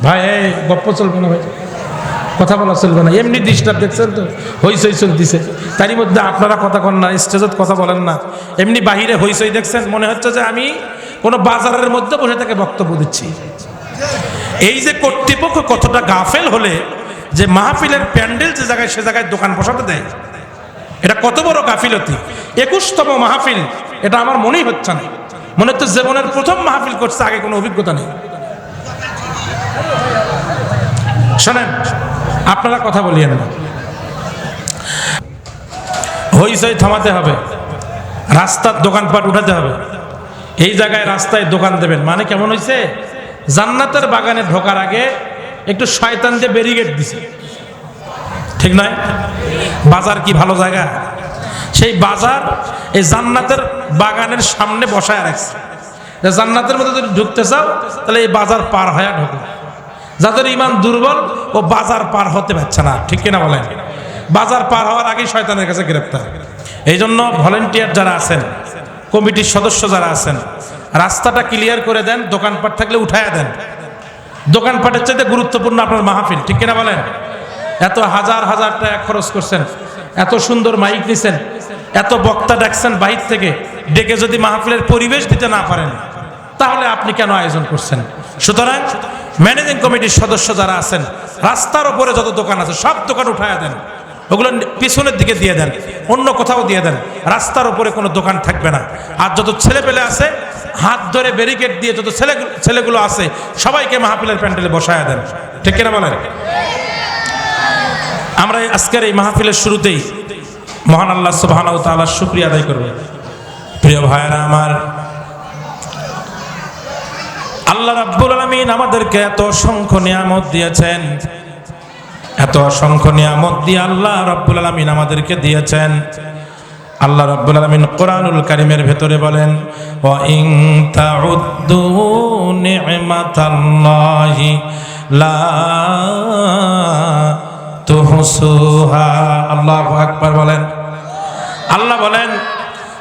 ভাই এই গপ্প চলবে না ভাই, কথা বলা চলবে না, এমনি ডিস্টার্ব দেখছেন তো, হইচই চলতেছে, তারই মধ্যে আপনারা কথা কন না, স্টেজত কথা বলেন না, এমনি বাহিরে হইচই দেখছেন, মনে হচ্ছে যে আমি কোনো বাজারের মধ্যে বসে থেকে বক্তব্য দিচ্ছি। এই যে কর্তৃপক্ষ কতটা গাফেল হলে যে মাহফিলের প্যান্ডেল যে জায়গায় সে জায়গায় দোকান বসাতে দেয়, এটা কত বড় গাফিলতি। 21তম মাহফিল, এটা আমার মনেই হচ্ছে না, মনে হচ্ছে জীবনের প্রথম মাহফিল করছে, আগে কোনো অভিজ্ঞতা নেই। শোনেন, আপনারা কথা বলিয়েন না, হইচই থামাতে হবে, রাস্তার দোকানপাট উঠাতে হবে। এই জায়গায় রাস্তায় দোকান দেবেন মানে কেমন হয়েছে, জান্নাতের বাগানে ঢোকার আগে একটু শয়তান দিয়ে ব্যারিকেড দিছে, ঠিক নয়? বাজার কি ভালো জায়গা, সেই বাজার এই জান্নাতের বাগানের সামনে বসায় রাখছে, জান্নাতের মধ্যে যদি ঢুকতে চাও তাহলে এই বাজার পার হয়ে ঢোকো। যাদের ইমান দুর্বল ও বাজার পার হতে পারছে না, ঠিক কিনা বলেন? বাজার পার হওয়ার আগেই শয়তানের কাছে গ্রেপ্তার। এই জন্য ভলেন্টিয়ার যারা আছেন, কমিটির সদস্য যারা আছেন, রাস্তাটা ক্লিয়ার করে দেন, দোকানপাট থাকলে উঠায়া দেন। দোকানপাটের চাইতে গুরুত্বপূর্ণ আপনার মাহফিল, ঠিক কিনা বলেন? এত হাজার হাজার টাকা খরচ করছেন, এত সুন্দর মাইক নিছেন, এত বক্তা ডাকছেন বাহির থেকে, ডেকে যদি মাহফিলের পরিবেশ দিতে না পারেন তাহলে আপনি কেন আয়োজন করছেন? সুতরাং ম্যানেজিং কমিটির সদস্য যারা আছেন, রাস্তার উপরে যত দোকান আছে সব দোকান উঠায়া দেন, ওগুলো পিছনের দিকে দিয়ে দেন, অন্য কোথাও দিয়ে দেন, রাস্তার উপরে কোনো দোকান থাকবে না। আর যত ছেলেপেলে আছে হাত ধরে ব্যারিকেড দিয়ে যত ছেলেগুলো আছে সবাইকে মাহফিলের প্যান্ডেলে বসায়া দেন, ঠিক কিনা বলেন? আমরা আজকের এই মাহফিলের শুরুতেই মহান আল্লাহ সুবহানাহু ওয়া তাআলার শুকরিয়া আদায় করব। প্রিয় ভাইরা আমার, আল্লাহ রাব্বুল আলামিন আমাদেরকে এত অসংখ্য নিয়ামত দিয়েছেন, এত অসংখ্য নিয়ামত দিয়ে আল্লাহ রাব্বুল আলামিন আমাদেরকে দিয়েছেন। আল্লাহ রাব্বুল আলামিন কোরআনুল কারীমের ভেতরে বলেন, ওয়া ইন তাউদ্দু নি'মাতাল্লাহি লা তুহসুহা। আল্লাহু আকবার বলেন। আল্লাহ বলেন,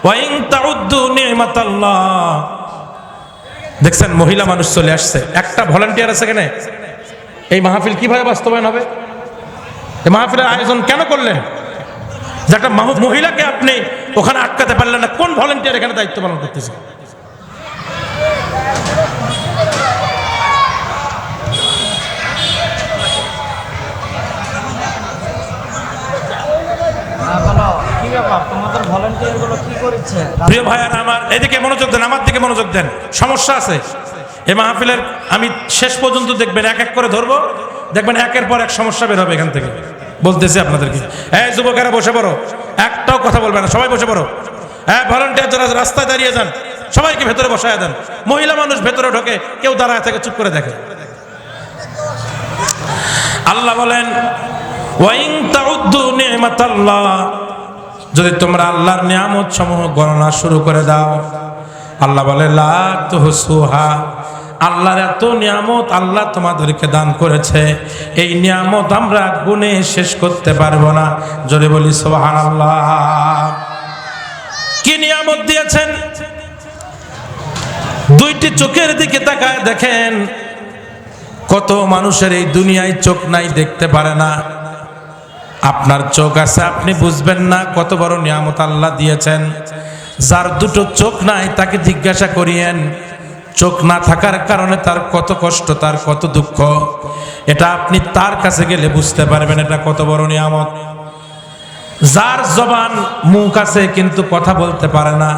ওয়া ইন তাউদ্দু নি'মাতাল্লাহ। দেখছেন মহিলা মানুষ চলে আসছে, একটা ভলান্টিয়ার আছে কেন? এই মাহফিল কিভাবে বাস্তবায়ন হবে? এই মাহফিলের আয়োজন কেন করলেন? যে একটা মহিলাকে আপনি ওখানে আটকাতে পারলেন না, কোন ভলান্টিয়ার এখানে দায়িত্ব পালন করতেছে? প্রিয় ভাইয়ারা আমার, এদিকে মনোযোগ দেন, আমার দিকে মনোযোগ দেন, সমস্যা আছে। এই মাহফিলের আমি শেষ পর্যন্ত দেখবেন, এক এক করে ধরবো, দেখবেন একের পর এক সমস্যা বের হবে এখান থেকে। বলতেছি আপনাদেরকে, এই যুবকেরা বসে পড়ো, একটাও কথা বলবে না, সবাই বসে পড়ো। হ্যাঁ, ভলান্টিয়ার যারা রাস্তায় দাঁড়িয়ে যান সবাইকে ভেতরে বসায় দেন। মহিলা মানুষ ভেতরে ঢোকে, কেউ দাঁড়ায় থেকে চুপ করে দেখে। আল্লাহ বলেন, ওয়া ইন তাউদ্দু নি'মাতাল্লাহ, যদি তোমরা আল্লাহর নিয়ামত সমূহ গণনা শুরু করে দাও, আল্লাহ বলে লা তুহসুহা, আল্লাহর এত নিয়ামত আল্লাহ তোমাদেরকে দান করেছে, এই নিয়ামত আমরা গুণে শেষ করতে পারবো না। জোরে বলি সুবহানাল্লাহ। কি নিয়ামত দিয়েছেন? দুইটি চোখের দিকে তাকায় দেখেন, কত মানুষের এই দুনিয়ায় চোখ নাই, দেখতে পারে না। আপনার চোখ আছে, আপনি বুঝবেন না কত বড় নিয়ামত আল্লাহ দিয়েছেন। যার দুটো চোখ নাই তাকে জিজ্ঞাসা করিয়েন, চোখ না থাকার কারণে তার কত কষ্ট, তার কত দুঃখ, এটা আপনি তার কাছে গেলে বুঝতে পারবেন এটা কত বড় নিয়ামত। যার জবান, মুখ আছে কিন্তু কথা বলতে পারে না,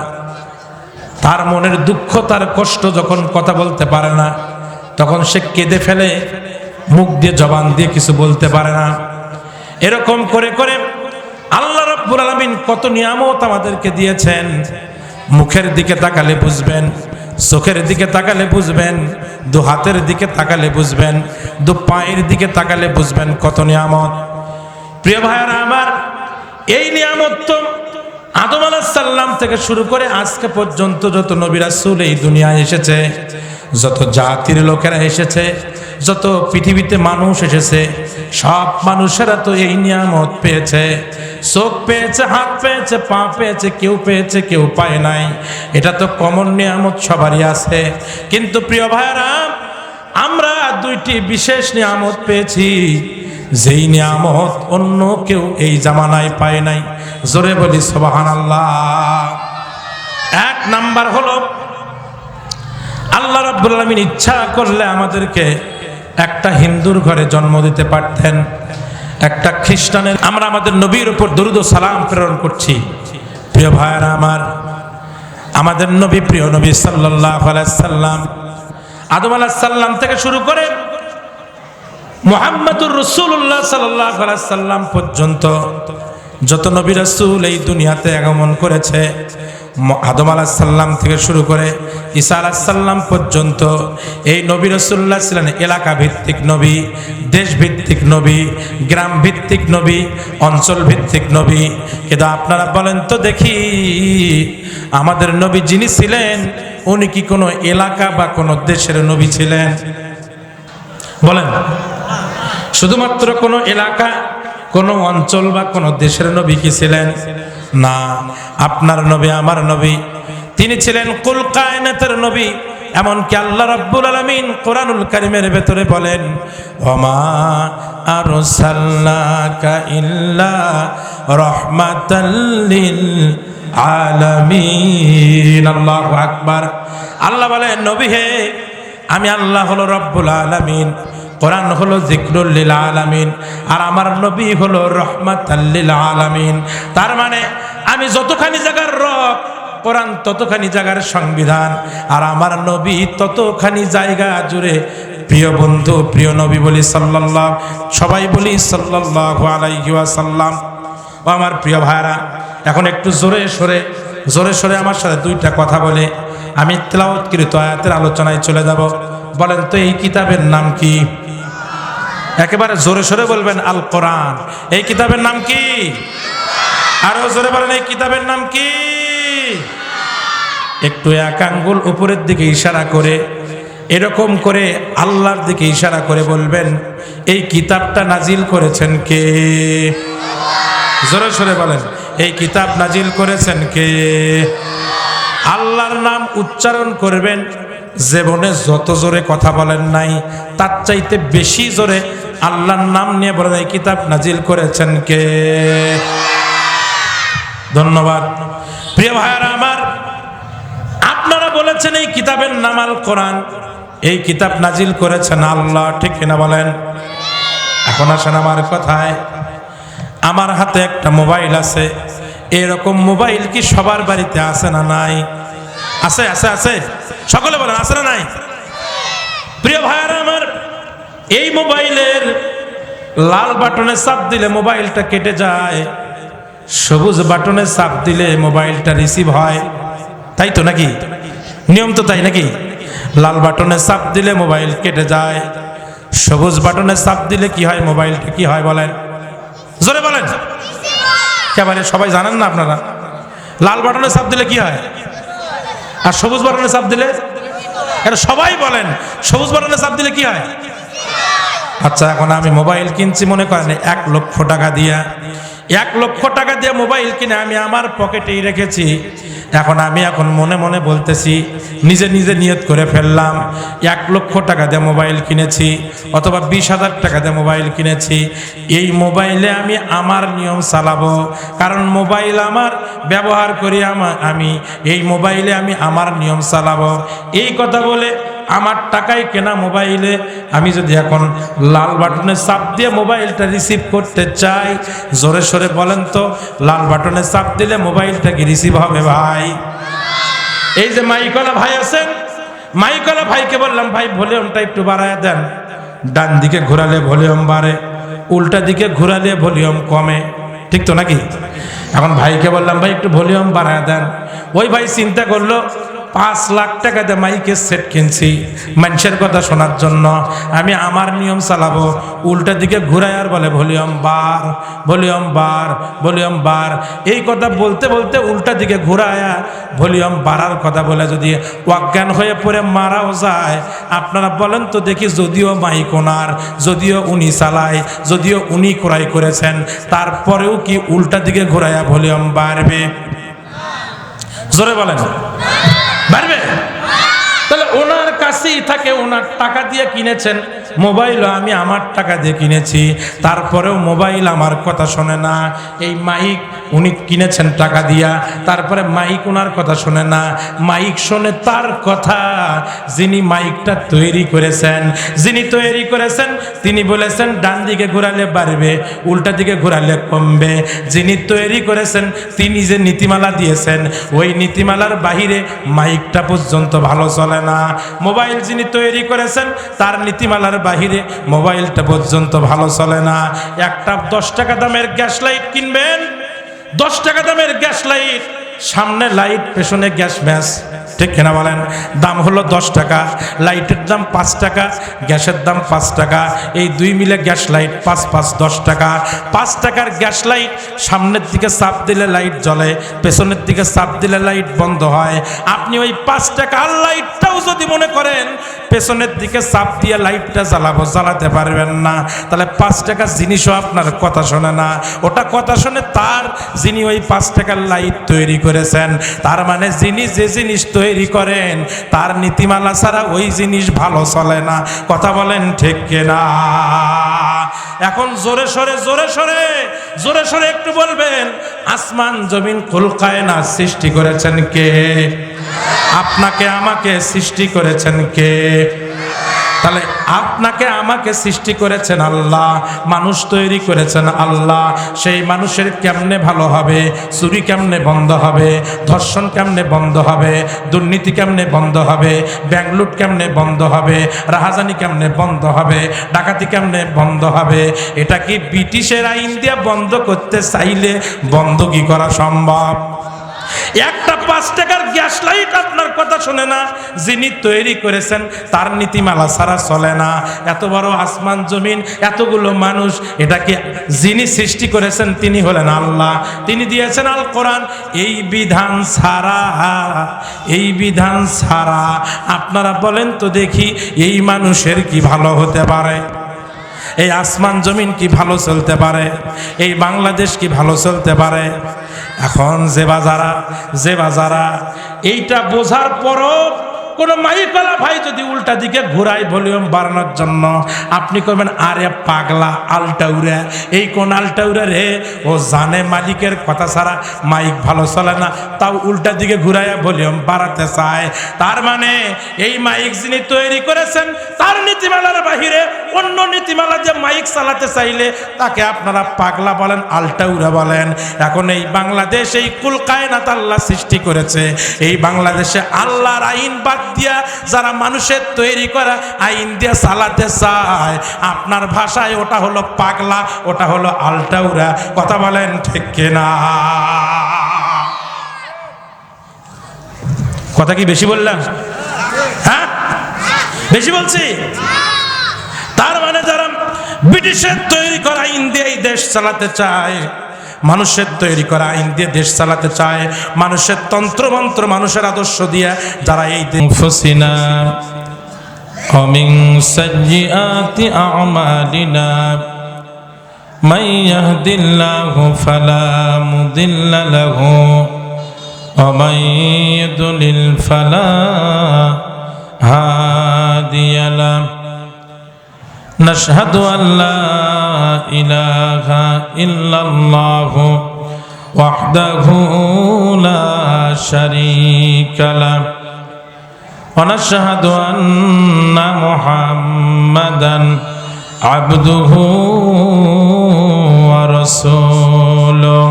তার মনের দুঃখ, তার কষ্ট যখন কথা বলতে পারে না, তখন সে কেঁদে ফেলে, মুখ দিয়ে জবান দিয়ে কিছু বলতে পারে না। এরকম করে করে আল্লাহ রাব্বুল আলামিন কত নিয়ামত আমাদেরকে দিয়েছেন। মুখের দিকে তাকালে বুঝবেন, চোখের দিকে তাকালে বুঝবেন, দু হাতের দিকে তাকালে বুঝবেন, দু পায়ের দিকে তাকালে বুঝবেন কত নিয়ামত। প্রিয় ভাইরা আমার, এই নিয়ামত তো আদম আলাইহিস সালাম থেকে শুরু করে আজকে পর্যন্ত যত নবী রাসূল এই দুনিয়ায় এসেছে, যত জাতির লোকেরা এসেছে, যত পৃথিবীতে মানুষ এসেছে, সব মানুষেরা তো এই নিয়ামত পেয়েছে। চোখ পেয়েছে, হাত পেয়েছে, পা পেয়েছে, কেউ পেয়েছে কেউ পায় নাই, এটা তো কমন নিয়ামত সবারই আছে। কিন্তু প্রিয় ভাইরা, আমরা দুইটি বিশেষ নিয়ামত পেয়েছি, যেই নিয়ামত অন্য কেউ এই জামানায় পায় নাই। জোরে বলি সুবহানাল্লাহ। এক নাম্বার হলো আল্লাহ রাব্বুল আলামিন ইচ্ছা করলে আমাদেরকে একটা হিন্দুর ঘরে জন্ম দিতে পারতেন, একটা খ্রিস্টানের। আমরা আমাদের নবীর উপর দরুদ ও সালাম প্রেরণ করছি। প্রিয় ভাইরা আমার, আমাদের নবী, প্রিয় নবী সাল্লাল্লাহু আলাইহি সাল্লাম, আদম আলাইহিস সালাম থেকে শুরু করে মুহাম্মদুর রাসূলুল্লাহ সাল্লাল্লাহু আলাইহি সাল্লাম পর্যন্ত যত নবী রাসূল এই দুনিয়াতে আগমন করেছে, আদম আলাইহিস সালাম থেকে শুরু করে ঈসা আলাইহিস সালাম পর্যন্ত এই নবী রাসূলুল্লাহ ছিলেন এলাকা ভিত্তিক নবী, দেশ ভিত্তিক নবী, গ্রাম ভিত্তিক নবী, অঞ্চল ভিত্তিক নবী। কিন্তু আপনারা বলেন তো দেখি, আমাদের নবী যিনি ছিলেন উনি কি কোনো এলাকা বা কোনো দেশের নবী ছিলেন? বলেন, শুধুমাত্র কোনো এলাকা, কোনো অঞ্চল বা কোনো দেশের নবী কি ছিলেন? না, আপনার নবী, আমার নবী, তিনি ছিলেন কুল কায়নাতের নবী। এমনকি আল্লাহ রাব্বুল আলামিন কোরআনুল কারীমের ভেতরে বলেন, ওমা আরসালনাকা ইল্লা রাহমাতাল লিল আলামিন। আল্লাহু আকবার। আল্লাহ বলেন, নবী হে, আমি আল্লাহ হলো রব্বুল আলামিন, কোরআন হলো যিকরুল লিল আলামিন, আর আমার নবী হলো রহমাতাল লিল আলামিন। তার মানে আমি যতখানি জায়গার রব, কোরআন ততখানি জায়গার সংবিধান, আর আমার নবী ততখানি জায়গা জুড়ে প্রিয় বন্ধু, প্রিয় নবী বলি সাল্লাল্লাহু, সবাই বলি সাল্লাল্লাহু আলাইহি ওয়াসাল্লাম। ও আমার প্রিয় ভাইরা, এখন একটু জোরে সরে আমার সাথে দুইটা কথা বলে আমি তেলাওয়াতকৃত আয়াতের আলোচনায় চলে যাব। বলেন তো এই কিতাবের নাম কি? একেবারে জোরে সরে বলবেন, আল কোরআন। এই কিতাবের নাম কি? আরো জোরে বলেন, এই কিতাবের নাম কি? একটু এক আঙ্গুল উপরের দিকে ইশারা করে, এরকম করে আল্লাহর দিকে ইশারা করে বলবেন, এই কিতাবটা নাজিল করেছেন কে? জোরে সরে বলেন, এই কিতাব নাজিল করেছেন কে? আল্লাহর নাম উচ্চারণ করবেন, জীবনে যত জোরে কথা বলেন নাই তার চাইতে বেশি জোরে আল্লাহর নাম নিয়ে বলেন, এই কিতাব নাজিল করেছেন কে? ধন্যবাদ। প্রিয় ভাইয়ারা আমার, আপনারা বলেছেন এই কিতাবের নাম আল কোরআন, এই কিতাব নাজিল করেছেন আল্লাহ, ঠিক কিনা বলেন? এখন আসেন আমার কথায়। আমার হাতে একটা মোবাইল আছে, এরকম মোবাইল কি সবার বাড়িতে আছে না নাই? আছে, আছে, আছে। সকলে বলেন, আছে না নাই? প্রিয় ভাইয়ারা আমার, এই মোবাইলের লাল বাটনে চাপ দিলে মোবাইলটা কেটে যায়, সবুজ বাটনে চাপ দিলে মোবাইলটা রিসিভ হয়, তাই তো নাকি? নিয়ম তো তাই নাকি? লাল বাটনে চাপ দিলে মোবাইল কেটে যায়, সবুজ বাটনে চাপ দিলে কি হয়? মোবাইলটা কি হয় বলেন? জোরে বলেন। একেবারে সবাই জানেন না আপনারা? লাল বাটনে চাপ দিলে কি হয় আর সবুজ বাটনে চাপ দিলে? এটা সবাই বলেন, সবুজ বাটনে চাপ দিলে কি হয়? আচ্ছা, এখন আমি মোবাইল কিনছি, মনে করেন 1 লক্ষ টাকা দিয়া, 1 লক্ষ টাকা দিয়ে মোবাইল কিনে আমি আমার পকেটেই রেখেছি। এখন মনে মনে বলতেছি, নিজে নিজে নিয়ত করে ফেললাম, 1 লক্ষ টাকা দিয়ে মোবাইল কিনেছি অথবা 20,000 টাকা দিয়ে মোবাইল কিনেছি, এই মোবাইলে আমি আমার নিয়ম চালাবো, কারণ মোবাইল আমার ব্যবহার করি আমি এই মোবাইলে আমি আমার নিয়ম চালাবো। এই কথা বলে আমার টাকায় কেনা মোবাইলে আমি যদি এখন লাল বাটনে চাপ দিয়ে মোবাইলটা রিসিভ করতে চাই, জোরে সরে বলেন তো, লাল বাটনে চাপ দিলে মোবাইলটা কি রিসিভ হবে ভাই? এই যে মাইকওয়ালা ভাই আছেন, মাইকওয়ালা ভাইকে বললাম, ভাই ভলিউমটা একটু বাড়ায় দেন। ডান দিকে ঘোরালে ভলিউম বাড়ে, উল্টা দিকে ঘোরালে ভলিউম কমে, ঠিক তো নাকি? এখন ভাইকে বললাম, ভাই একটু ভলিউম বাড়ায় দেন। ওই ভাই চিন্তা করলো, 5 লাখ টাকা দিয়ে মাইকের সেট কিনছি মানুষের কথা শোনার জন্য, আমি আমার নিয়ম চালাবো, উল্টা দিকে ঘুরায় আর বলে ভলিউম বার, ভলিউম বার, ভলিউম বার। এই কথা বলতে বলতে উল্টা দিকে ঘুরায় ভলিউম বাড়ার কথা বলে যদি অজ্ঞান হয়ে পড়ে মারাও যায়, আপনারা বলেন তো দেখি, যদিও মাইক ওনার, যদিও উনি চালায়, যদিও উনি ক্রয় করেছেন, তারপরেও কি উল্টা দিকে ঘুরায়া ভলিউম বাড়বে? জোরে বলেন, বাড়বে? তাহলে ওনার কাছে কাছেই থাকে, ওনার টাকা দিয়ে কিনেছেন মোবাইলও আমি আমার টাকা দিয়ে কিনেছি, তারপরেও মোবাইল আমার কথা শোনে না। এই মাইক উনি কিনেছেন টাকা দিয়া, তারপরে মাইক ওনার কথা শোনে না, মাইক শোনে তার কথা। যিনি মাইকটা তৈরি করেছেন, যিনি তৈরি করেছেন তিনি বলেছেন ডান দিকে ঘোরালে বাড়বে, উল্টা দিকে ঘোরালে কমবে। যিনি তৈরি করেছেন তিনি যে নীতিমালা দিয়েছেন, ওই নীতিমালার বাহিরে মাইকটা পর্যন্ত ভালো চলে না। মোবাইল যিনি তৈরি করেছেন তার নীতিমালার বাহিরে মোবাইলটা পর্যন্ত ভালো চলে না। একটা 10 টাকা দামের গ্যাস লাইট কিনবেন, 10 টাকা দামের গ্যাস লাইট, সামনে লাইট পেছনে গ্যাস ম্যাচ, ঠিক কিনা বলেন? দাম হলো 10 টাকা, লাইটের দাম 5 টাকা, গ্যাসের দাম 5 টাকা, এই দুই মিলে গ্যাস লাইট 5 5 10 টাকা। 5 টাকার গ্যাস লাইট সামনের দিকে চাপ দিলে লাইট জ্বলে, পেছনের দিকে চাপ দিলে লাইট বন্ধ হয়। আপনি ওই 5 টাকার লাইটটাও যদি মনে করেন পেছনের দিকে চাপ দিয়ে লাইটটা জ্বালাবো, জ্বালাতে পারবেন না। তাহলে 5 টাকার জিনিসও আপনার কথা শোনে না, ওটা কথা শোনে তার, যিনি ওই 5 টাকার লাইট তৈরি করেছেন। তার মানে যিনি যে জিনিস তৈরি করেন তার নীতিমালা ছাড়া ওই জিনিস ভালো চলে না। কথা বলেন ঠিক কিনা? এখন জোরে সরে জোরে সরে জোরে সরে একটু বলবেন, আসমান জমিন কুল কায়নাত সৃষ্টি করেছেন কে? আপনাকে আমাকে সৃষ্টি করেছেন কে? তাহলে আপনাকে আমাকে সৃষ্টি করেছেন আল্লাহ, মানুষ তৈরি করেছেন আল্লাহ। সেই মানুষের কেমনে ভালো হবে, চুরি কেমনে বন্ধ হবে, ধর্ষণ কেমনে বন্ধ হবে, দুর্নীতি কেমনে বন্ধ হবে, ব্যাংলুট কেমনে বন্ধ হবে, রাহাজানি কেমনে বন্ধ হবে, ডাকাতি কেমনে বন্ধ হবে, এটা কি ব্রিটিশের আইন দিয়ে বন্ধ করতে চাইলে বন্ধ কি করা সম্ভব? একটা 5 টাকার গ্যাস লাইট আপনার কথা শোনে না, যিনি তৈরি করেছেন তার নীতিমালা ছাড়া চলে না। এত বড় আসমান জমিন, এতগুলো মানুষ, এটাকে যিনি সৃষ্টি করেছেন তিনি হলেন আল্লাহ। তিনি দিয়েছেন আল কোরআন। এই বিধান ছাড়া, এই বিধান ছাড়া আপনারা বলেন তো দেখি এই মানুষের কি ভালো হতে পারে? এই আসমান জমিন কি ভালো চলতে পারে? এই বাংলাদেশ কি ভালো চলতে পারে? এখন যে বাজারা এইটা বোঝার পরও কোন মাইকওয়ালা ভাই যদি উল্টা দিকে ঘুরায় ভলিউম বাড়ানোর জন্য, আপনি করবেন আরে পাগলা আলটাউরা, এই কোন আলটাউরা রে, ও জানে মালিকের কথা ছাড়া মাইক ভালো চলে না, তাও উল্টা দিকে ঘুরাইয়া ভলিউম বাড়াতে চায়। তার মানে এই মাইক যিনি তৈরি করেছেন তার নীতিমালার বাহিরে অন্য নীতিমালা যে মাইক চালাতে চাইলে তাকে আপনারা পাগলা বলেন, আলটাউরা বলেন। এখন এই বাংলাদেশ, এই কুল কায়নাত আল্লাহ সৃষ্টি করেছে, এই বাংলাদেশে আল্লাহর আইন বাদ দিয়া যারা মানুষের তৈরি করা আইন দিয়ে চালাতে চায়, আপনার ভাষায় ওটা হলো পাগলা, ওটা হলো আলটাউরা। কথা বলেন ঠিক কিনা? কথা কি বেশি বললাম? হ্যাঁ, বেশি বলছি? তার মানে যারা ব্রিটিশের তৈরি করা আইন দিয়ে এই দেশ চালাতে চায়, মানুষের তৈরি করা আইন দিয়ে দেশ চালাতে চায়, মানুষের তন্ত্রমন্ত্র, মানুষের আদর্শ দিয়ে যারা এই ফুসিনা মিন সাইয়্যাতি আমালিনা মান ইয়াহদিল্লাহু ফালা মুদিল্লা লাহু ওয়া মান ইউদ্লিল ফালা হাদিয়া লাহু। نشهد أن لا إله إلا الله وحده لا شريك له ونشهد أن محمدا عبده ورسوله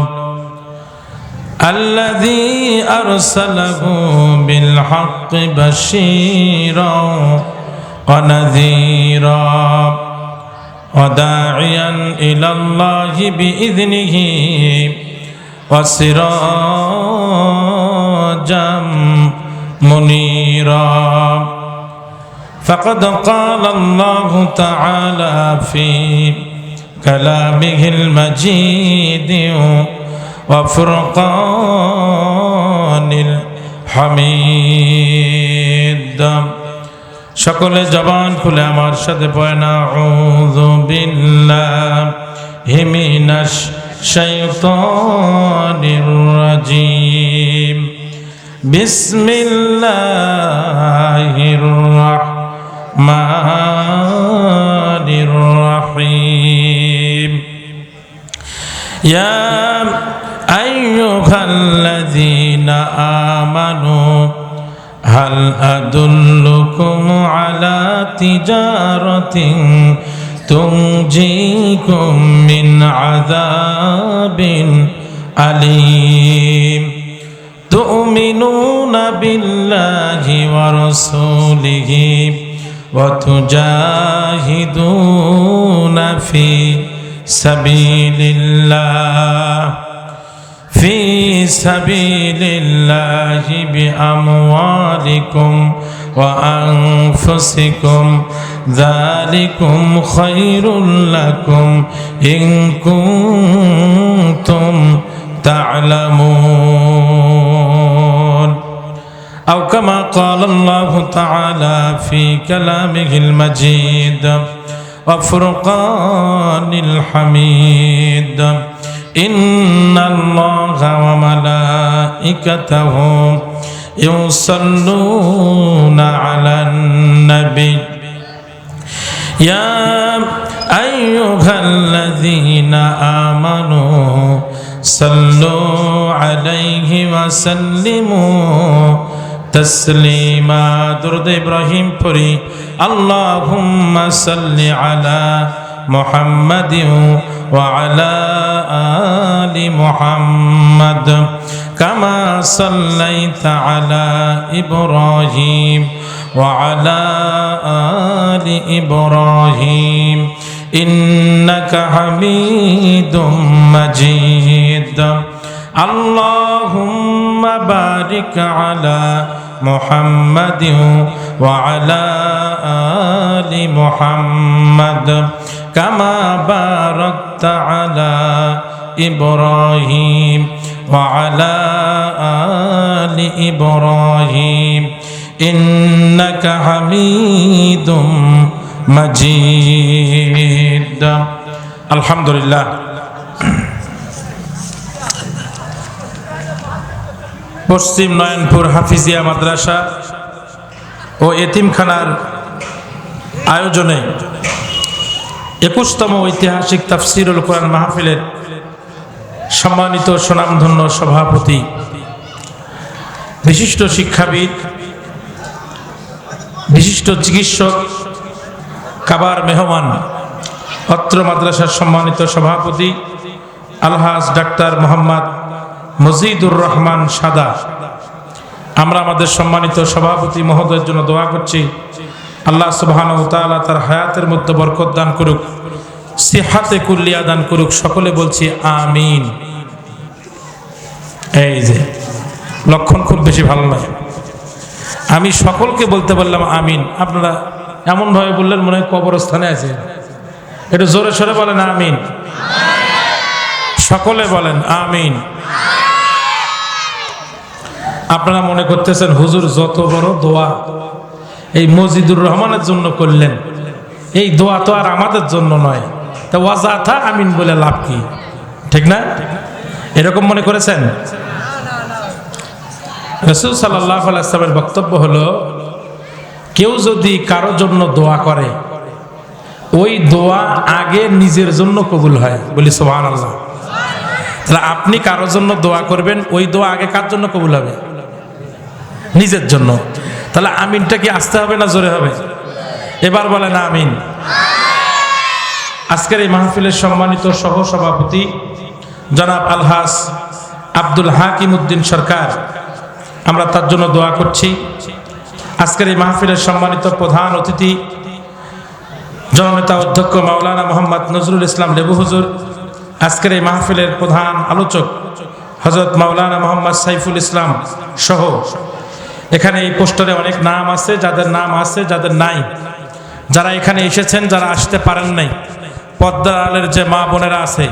الذي أرسله بالحق بشيرا ونذيرا وداعيا إلى الله بإذنه وسراجا منيرا. فقد قال الله تعالى في كلامه المجيد وفرقان الحميد. সকলে জবান খুলে আমার সাথে পড়েন, আউযু বিল্লাহি মিনাশ শাইতানির রাজিম, বিসমিল্লাহির রাহমানির রহমানির রহিম ইয়া আইয়ুহাল্লাযীনা আমানু হাল আদুল্লুকুম আলা তিজারাতিন তুনজিকুম মিন আযাবিন আলীম তুমিনুনা বিল্লাহি ওয়া রাসূলিহি ওয়া তুজাহিদুনা ফি সাবিলিল্লাহ في سبيل الله بأموالكم وأنفسكم ذلكم خير لكم إن كنتم تعلمون أو كما قال الله تعالى في كلامه المجيد وفرقان الحميد إن الله وملائكته يصلون على النبي يا أيها الذين آمنوا صلوا عليه وسلموا تسليما درود إبراهيم پڑھی اللهم صل على محمد وعلى آل محمد كما صليت على إبراهيم وعلى آل إبراهيم إنك حميد مجيد اللهم بارك على محمد وعلى آل محمد كما باركت على إبراهيم وعلى آل إبراهيم إنك حميد مجيد الحمد لله পশ্চিম নয়নপুর হাফিজিয়া মাদ্রাসা ও এতিমখানার আয়োজনে 21তম ঐতিহাসিক তাফসীরুল কোরআন মাহফিলের সম্মানিত সুনামধন্য সভাপতি, বিশিষ্ট শিক্ষাবিদ, বিশিষ্ট চিকিৎসক, কাবার মেহমান, অত্র মাদ্রাসার সম্মানিত সভাপতি আলহাজ ডাক্তার মোহাম্মদ মজিদুর রহমান সাদা, আমরা আমাদের সম্মানিত সভাপতি মহোদয়ের জন্য দোয়া করছি। আল্লাহ সুবহানাহু ওয়া তাআলা তার হায়াতের মধ্যে বরকত দান করুক, সিহাতে কুল্লিয়া দান করুক। সকলে বলছি আমিন। এই যে লক্ষণ খুব বেশি ভালো নয়, আমি সকলকে বলতে বললাম আমিন, আপনারা এমনভাবে বললেন মনে হয় কবরস্থানে আছে। একটু জোরে সরে বলেন আমিন, সকলে বলেন আমিন। আপনারা মনে করতেছেন হুজুর যত বড় দোয়া এই মজিদুর রহমানের জন্য করলেন, এই দোয়া তো আর আমাদের জন্য নয়, তা ওয়াজাথা আমিন বলে লাভ কি? ঠিক না? এরকম মনে করেছেন? রাসূল সাল্লাল্লাহু আলাইহি ওয়াসাল্লামের বক্তব্য হলো, কেউ যদি কারো জন্য দোয়া করে ওই দোয়া আগে নিজের জন্য কবুল হয়। বলি সুবহানাল্লাহ। তাহলে আপনি কারো জন্য দোয়া করবেন, ওই দোয়া আগে কার জন্য কবুল হবে? নিজের জন্য। তাহলে আমিনটা কি আসতে হবে না জোরে হবে? এবার বলেন আমিন। আজকের এই মাহফিলের সম্মানিত সহ সভাপতি জনাব আলহাজ আব্দুল হাকিম উদ্দিন সরকার, আমরা তার জন্য দোয়া করছি। আজকের এই মাহফিলের সম্মানিত প্রধান অতিথি জননেতা অধ্যক্ষ মাওলানা মোহাম্মদ নজরুল ইসলাম লেবু হুজুর, আজকের এই মাহফিলের প্রধান আলোচক হযরত মাওলানা মোহাম্মদ সাইফুল ইসলাম সহ, এখানে এই পোস্টারে অনেক নাম আছে, যাদের নাম আছে, যাদের নাই, যারা এখানে এসেছেন, যারা আসতে পারেন নাই, পর্দার আড়ালের যে মা বোনেরা আছে,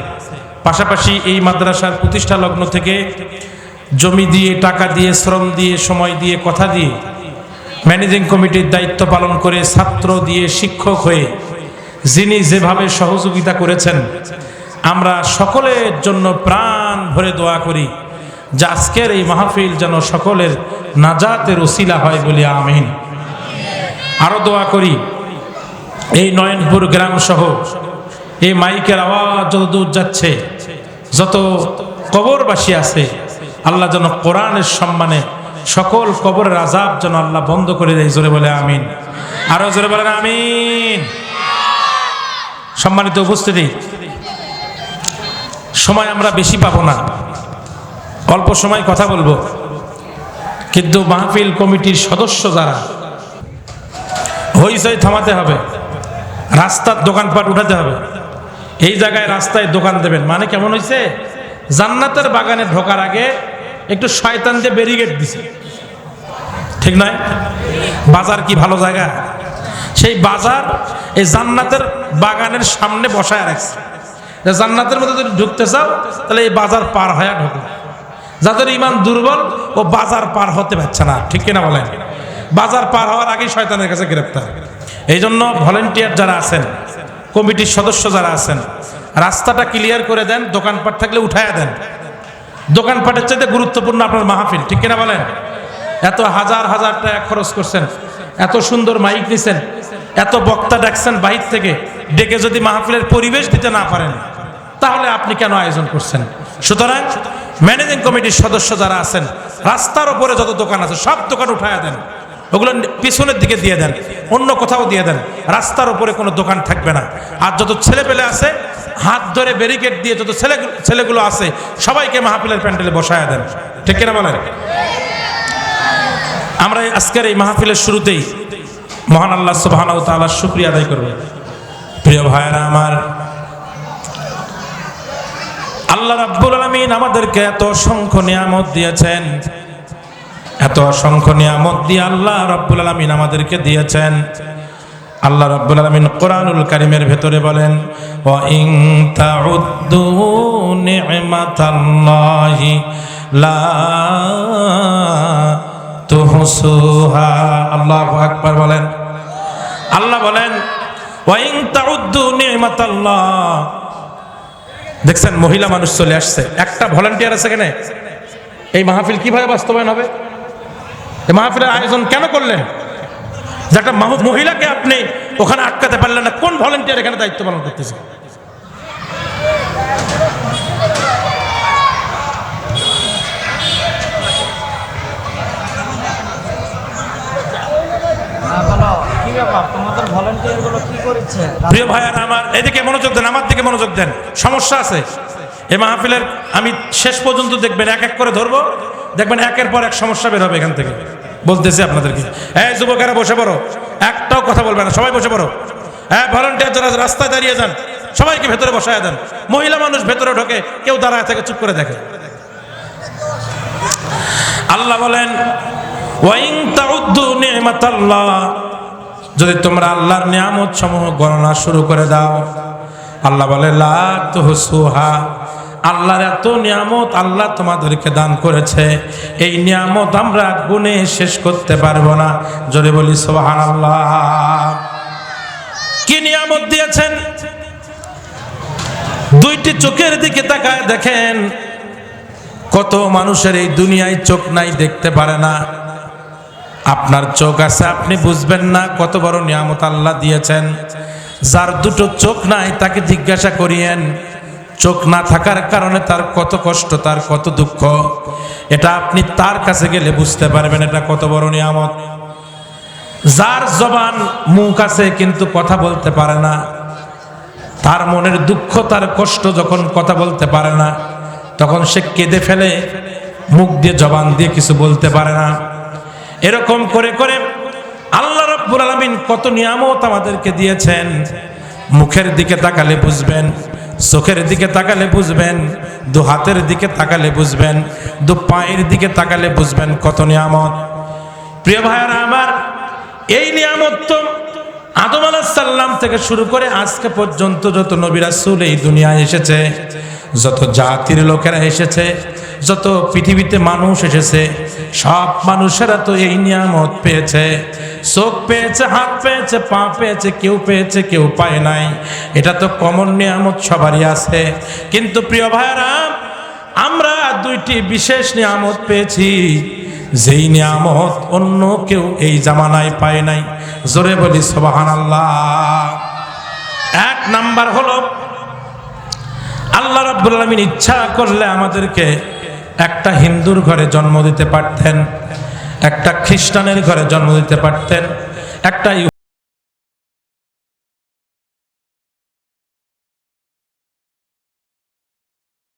পাশাপাশি এই মাদ্রাসার প্রতিষ্ঠা লগ্ন থেকে জমি দিয়ে, টাকা দিয়ে, শ্রম দিয়ে, সময় দিয়ে, কথা দিয়ে, ম্যানেজিং কমিটির দায়িত্ব পালন করে, ছাত্র দিয়ে, শিক্ষক হয়ে যিনি যেভাবে সহযোগিতা করেছেন, আমরা সকলের জন্য প্রাণ ভরে দোয়া করি যে আজকের এই মাহফিল যেন সকলের নাজাতের ওসিলা হয়। বলি আমিন। আরো দোয়া করি এই নয়নপুর গ্রাম সহ এই মাইকের আওয়াজ যত দূর যাচ্ছে, যত কবরবাসী আছে, আল্লাহ যেন কোরআনের সম্মানে সকল কবরের আযাব যেন আল্লাহ বন্ধ করে দেয়। জোরে বলে আমিন। আরো জোরে বলেন আমিন। সম্মানিত উপস্থিতি, সময় আমরা বেশি পাবো না, অল্প সময় কথা বলবো, কিন্তু মাহফিল কমিটির সদস্য যারা, হইচই থামাতে হবে, রাস্তার দোকানপাট উঠাতে হবে। এই জায়গায় রাস্তায় দোকান দেবেন মানে কেমন হয়েছে, জান্নাতের বাগানে ঢোকার আগে একটু শয়তান দিয়ে ব্যারিকেড দিছে, ঠিক নয়? বাজার কি ভালো জায়গা? সেই বাজার এই জান্নাতের বাগানের সামনে বসায় রাখছে। জান্নাতের মধ্যে যদি ঢুকতে চাও তাহলে এই বাজার পার হয়ে ঢোকো। যাদের ইমান দুর্বল ও বাজার পার হতে পারছে না, ঠিক কিনা বলেন? বাজার পার হওয়ার আগেই শয়তানের কাছে গ্রেপ্তার। এই জন্য ভলেন্টিয়ার যারা আছেন, কমিটির সদস্য যারা আছেন, রাস্তাটা ক্লিয়ার করে দেন, দোকানপাট থাকলে উঠায়া দেন। দোকানপাটের চাইতে গুরুত্বপূর্ণ আপনার মাহফিল, ঠিক কিনা বলেন? এত হাজার হাজার টাকা খরচ করছেন, এত সুন্দর মাইক নিছেন, এত বক্তা ডাকছেন বাহির থেকে, ডেকে যদি মাহফিলের পরিবেশ দিতে না পারেন তাহলে আপনি কেন আয়োজন করছেন? সুতরাং ম্যানেজিং কমিটির সদস্য যারা আছেন, রাস্তার উপরে যত দোকান আছে সব দোকান উঠায়া দেন, ওগুলো পিছনের দিকে দিয়ে দেন, অন্য কোথাও দিয়ে দেন। রাস্তার উপরে কোনো দোকান থাকবে না। আর যত ছেলে পেলে আছে হাত ধরে ব্যারিকেড দিয়ে যত ছেলেগুলো আছে সবাইকে মাহফিলের প্যান্ডেলে বসায়া দেন, ঠিক কিনা বলেন? আমরা আজকের এই মাহফিলের শুরুতেই মহান আল্লাহ সুবহানাহু ওয়া তাআলার শুকরিয়া আদায় করব। প্রিয় ভাইরা আমার, আল্লাহ রাব্বুল আলামিন আমাদেরকে এত অসংখ্য নিয়ামত দিয়েছেন, এত অসংখ্য নিয়ামত দিয়ে আল্লাহ রাব্বুল আলামিন আমাদেরকে দিয়েছেন। আল্লাহ রাব্বুল আলামিন কোরআনুল কারীমের ভেতরে বলেন, ওয়া ইন তাউদ্দু নি'মাতাল্লাহি লা তুহসুহা। আল্লাহু আকবার বলেন। আল্লাহ বলেন, ওয়া ইন তাউদ্দু নি'মাতাল্লাহ। দেখছেন মহিলা মানুষ চলে আসছে, একটা ভলান্টিয়ার আছে কেন? এই মাহফিল কিভাবে বাস্তবায়ন হবে? এই মাহফিলের আয়োজন কেন করলেন? যে একটা মহিলাকে আপনি ওখানে আটকাতে পারলেন না, কোন ভলান্টিয়ার এখানে দায়িত্ব পালন করতেছে? প্রিয় ভাইয়ারা আমার, এদিকে মনোযোগ দেন, আমার দিকে মনোযোগ দেন। সমস্যা আছে এই মাহফিলের, আমি শেষ পর্যন্ত দেখবেন এক এক করে ধরবো, দেখবেন একের পর এক সমস্যা বের হবে এখান থেকে। বলতেছি আপনাদেরকে, এই যুবকেরা বসে পড়ো, একটাও কথা বলবে না, সবাই বসে পড়ো। হ্যাঁ, ভলান্টিয়ার যারা রাস্তায় দাঁড়িয়ে যান সবাইকে ভেতরে বসায় দেন। মহিলা মানুষ ভেতরে ঢোকে, কেউ দাঁড়ায় থেকে চুপ করে দেখে। আল্লাহ বলেন, ওয়া ইন তাউদ্দু নি'মাতাল্লাহ, যদি তোমরা আল্লাহর নিয়ামত সমূহ গণনা শুরু করে দাও, আল্লাহ বলে লা তুহসুহা, আল্লাহর এত নিয়ামত আল্লাহ তোমাদেরকে দান করেছে, এই নিয়ামত আমরা গুণে শেষ করতে পারবো না। যদি বলি সুবহানাল্লাহ। কি নিয়ামত দিয়েছেন? দুইটি চোখের দিকে তাকায় দেখেন, কত মানুষের এই দুনিয়ায় চোখ নাই, দেখতে পারে না। আপনার চোখ আছে, আপনি বুঝবেন না কত বড় নিয়ামত আল্লাহ দিয়েছেন। যার দুটো চোখ নাই তাকে জিজ্ঞাসা করিয়েন, চোখ না থাকার কারণে তার কত কষ্ট, তার কত দুঃখ, এটা আপনি তার কাছে গেলে বুঝতে পারবেন এটা কত বড় নিয়ামত। যার জবান, মুখ আছে কিন্তু কথা বলতে পারে না, তার মনের দুঃখ, তার কষ্ট যখন কথা বলতে পারে না, তখন সে কেঁদে ফেলে, মুখ দিয়ে জবান দিয়ে কিছু বলতে পারে না। এরকম করে করে আল্লাহ রাব্বুল আলামিন কত নিয়ামত আমাদেরকে দিয়েছেন। মুখের দিকে তাকালে বুঝবেন, চোখের দিকে তাকালে বুঝবেন, দু হাতের দিকে তাকালে বুঝবেন, দু পায়ের দিকে তাকালে বুঝবেন কত নিয়ামত। প্রিয় ভাইয়ারা আমার, এই নিয়ামত তো আদম আলাইহিস সালাম থেকে শুরু করে আজকে পর্যন্ত যত নবী রাসূল এই দুনিয়ায় এসেছে, যত জাতির লোকেরা এসেছে, যত পৃথিবীতে মানুষ এসেছে, সব মানুষেরা তো এই নিয়ামত পেয়েছে। চোখ পেয়েছে, হাত পেয়েছে, পা পেয়েছে, কেউ পেয়েছে কেউ পায় নাই, এটা তো কমন নিয়ামত সবারই আছে। কিন্তু প্রিয় ভাইরা, আমরা দুইটি বিশেষ নিয়ামত পেয়েছি, যেই নিয়ামত অন্য কেউ এই জামানায় পায় নাই। জোরে বলি সুবহানাল্লাহ। এক নাম্বার হলো আল্লাহ রাব্বুল আলামিন ইচ্ছা করলে আমাদেরকে একটা হিন্দুর ঘরে জন্ম দিতে পারতেন, একটা খ্রিস্টানের ঘরে জন্ম দিতে পারতেন, একটা